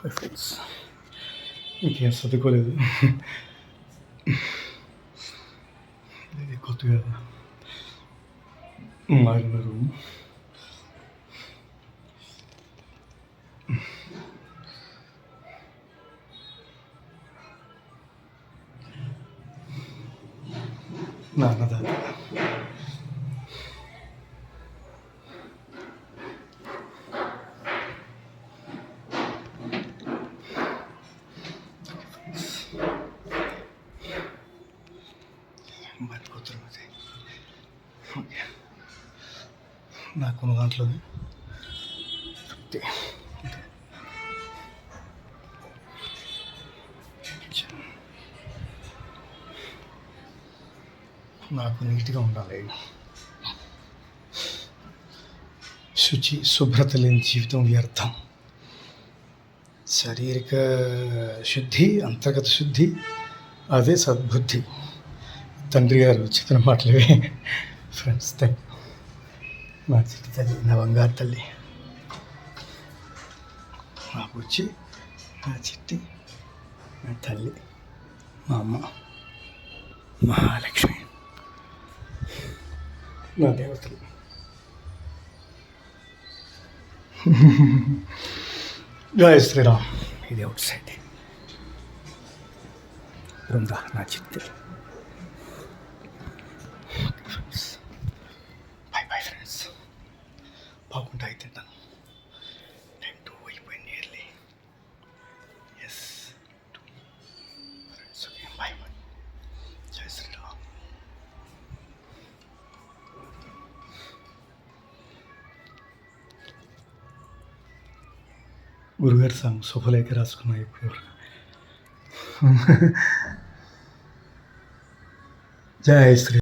Friends ఇంకేం చదువుకోలేదు. ఇది కొత్తగా మారిన రూమ్. నాన్నదాత మర్చిపోతున్నాం. అది ఓకే, నాకున్న దాంట్లో నాకు నీట్గా ఉండాలి. శుచి శుభ్రత లేని జీవితం వ్యర్థం. శారీరక శుద్ధి, అంతర్గత శుద్ధి, అదే సద్బుద్ధి. తండ్రి గారు చెప్పిన మాటలే ఫ్రెండ్స్. Thank you. మా చిట్టి తల్లి, నా బంగారు తల్లి, మా బుచ్చి, నా చిట్టి, నా తల్లి, మా అమ్మ మహాలక్ష్మి, నా దేవతలు. జయ శ్రీరామ్. ఇది అవుట్ సైడ్ బృందా, నా చిట్టి. Bye bye friends. బాగుంటా అయితే తింటాను. టైం 2 అయిపోయింది nearly. Yes friends, okay, bye bye. జయ శ్రీరామ్. గురుగారు సాంగ్ శుభలేఖ రాసుకున్నా ఇప్పుడు. జయ శ్రీ